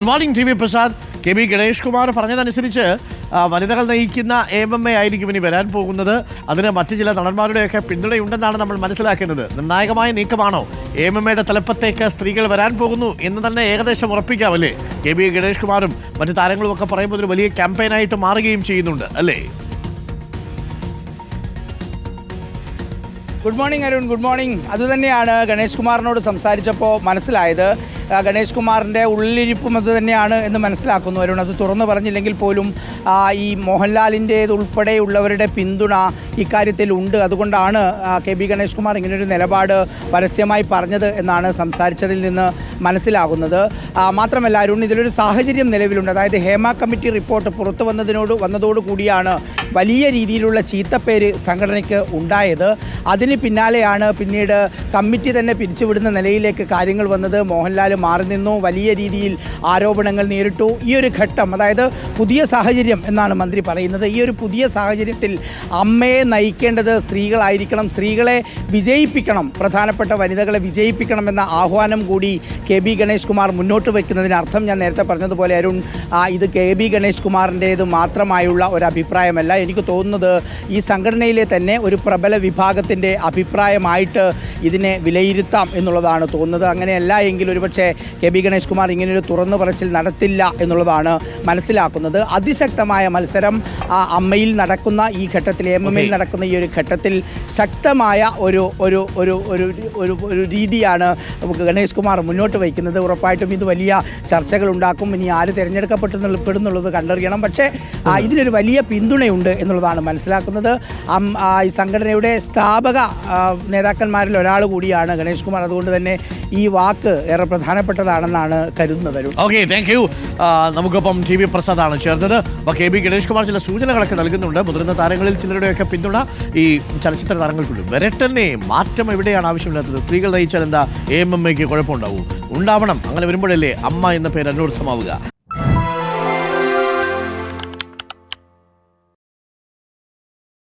Good morning T V Prasad. K B Ganesh Kumar പറഞ്ഞതനുസരിച്ച് വനിതകൾ നയിക്കുന്ന AMMA ആയിരിക്കും ഇനി വരാൻ പോകുന്നത്. അതിന് മറ്റു ചില നടന്മാരുടെയൊക്കെ പിന്തുണയുണ്ടെന്നാണ് നമ്മൾ മനസ്സിലാക്കുന്നത്. നിർണായകമായ നീക്കമാണോ AMMയുടെ തലപ്പത്തേക്ക് സ്ത്രീകൾ വരാൻ പോകുന്നു എന്ന് തന്നെ ഏകദേശം ഉറപ്പിക്കാമല്ലേ? കെ ബി ഗണേഷ് കുമാറും മറ്റു താരങ്ങളും ഒക്കെ പറയുമ്പോൾ ഒരു വലിയ ക്യാമ്പയിനായിട്ട് മാറുകയും ചെയ്യുന്നുണ്ട് അല്ലേ? Good morning Arun. Good morning. അതുതന്നെയാണ് ഗണേഷ് കുമാറിനോട് സംസാരിച്ചപ്പോൾ മനസ്സിലായത്. ഗണേഷ് കുമാറിൻ്റെ ഉള്ളിലിരിപ്പും അത് തന്നെയാണ് എന്ന് മനസ്സിലാക്കുന്നു അരുൺ. അത് തുറന്നു പറഞ്ഞില്ലെങ്കിൽ പോലും ഈ മോഹൻലാലിൻ്റേതുൾപ്പെടെയുള്ളവരുടെ പിന്തുണ ഇക്കാര്യത്തിൽ ഉണ്ട്. അതുകൊണ്ടാണ് കെ ബി ഗണേഷ് കുമാർ ഇങ്ങനൊരു നിലപാട് പരസ്യമായി പറഞ്ഞത് എന്നാണ് സംസാരിച്ചതിൽ നിന്ന് മനസ്സിലാകുന്നത്. മാത്രമല്ല അരുൺ, ഇതിലൊരു സാഹചര്യം നിലവിലുണ്ട്. അതായത് ഹേമ കമ്മിറ്റി റിപ്പോർട്ട് പുറത്തു വന്നതോടുകൂടിയാണ് വലിയ രീതിയിലുള്ള ചീത്തപ്പേര് സംഘടനയ്ക്ക് ഉണ്ടായത്. അതിന് പിന്നാലെയാണ് പിന്നീട് കമ്മിറ്റി തന്നെ പിരിച്ചുവിടുന്ന നിലയിലേക്ക് കാര്യങ്ങൾ വന്നത്. മോഹൻലാൽ മാറി നിന്നു, വലിയ രീതിയിൽ ആരോപണങ്ങൾ നേരിട്ടു. ഈ ഒരു ഘട്ടം, അതായത് പുതിയ സാഹചര്യം എന്നാണ് മന്ത്രി പറയുന്നത്. ഈ ഒരു പുതിയ സാഹചര്യത്തിൽ അമ്മയെ നയിക്കേണ്ടത് സ്ത്രീകളായിരിക്കണം, സ്ത്രീകളെ വിജയിപ്പിക്കണം, പ്രധാനപ്പെട്ട വനിതകളെ വിജയിപ്പിക്കണം എന്ന ആഹ്വാനം കൂടി കെ ബി ഗണേഷ് കുമാർ മുന്നോട്ട് വയ്ക്കുന്നതിനർത്ഥം ഞാൻ നേരത്തെ പറഞ്ഞതുപോലെ അരുൺ, ഇത് കെ ബി ഗണേഷ് കുമാറിൻ്റേത് മാത്രമായുള്ള ഒരു അഭിപ്രായമല്ല. എനിക്ക് തോന്നുന്നത് ഈ സംഘടനയിലെ തന്നെ ഒരു പ്രബല വിഭാഗത്തിൻ്റെ അഭിപ്രായമായിട്ട് ഇതിനെ വിലയിരുത്താം എന്നുള്ളതാണ് തോന്നുന്നത്. അങ്ങനെയല്ല എങ്കിൽ ഒരുപക്ഷെ കെ ബി ഗണേഷ് കുമാർ ഇങ്ങനെയൊരു തുറന്നു പറച്ചിൽ നടത്തില്ല എന്നുള്ളതാണ് മനസ്സിലാക്കുന്നത്. അതിശക്തമായ മത്സരം അമ്മയിൽ നടക്കുന്ന ഈ ഘട്ടത്തിൽ, AMMയിൽ നടക്കുന്ന ഈ ഒരു ഘട്ടത്തിൽ ശക്തമായ ഒരു ഒരു ഒരു ഒരു ഒരു രീതിയാണ് നമുക്ക് ഗണേഷ് കുമാർ മുന്നോട്ട് വയ്ക്കുന്നത്. ഉറപ്പായിട്ടും ഇത് വലിയ ചർച്ചകൾ ഉണ്ടാക്കും. ഇനി ആര് തിരഞ്ഞെടുക്കപ്പെടുന്നുള്ളത് കണ്ടറിയണം. പക്ഷേ ഇതിനൊരു വലിയ പിന്തുണയുണ്ട് എന്നുള്ളതാണ് മനസ്സിലാക്കുന്നത്. ഈ സംഘടനയുടെ സ്ഥാപക നേതാക്കന്മാരിൽ ഒരാൾ കൂടിയാണ് ഗണേഷ് കുമാർ. അതുകൊണ്ട് തന്നെ ഈ വാക്ക് ഏറെ പ്രധാനപ്പെട്ടതാണെന്നാണ് കരുതുന്നത്. Okay, thank you. നമുക്കൊപ്പം ടി വി പ്രസാദാണ് ചേർന്നത്. അപ്പോൾ കെ ബി ഗണേഷ് കുമാർ ചില സൂചനകളൊക്കെ നൽകുന്നുണ്ട്. മുതിർന്ന താരങ്ങളിൽ ചിലരുടെയൊക്കെ പിന്തുണ ഈ ചലച്ചിത്ര താരങ്ങൾക്കുണ്ട്. വരട്ടെ, മാറ്റം എവിടെയാണ് ആവശ്യമില്ലാത്തത്? സ്ത്രീകൾ നയിച്ചാൽ എന്താ AMMയ്ക്ക് കുഴപ്പമുണ്ടാവും? ഉണ്ടാവണം. അങ്ങനെ വരുമ്പോഴല്ലേ അമ്മ എന്ന പേര് അന്വർത്ഥമാവുക.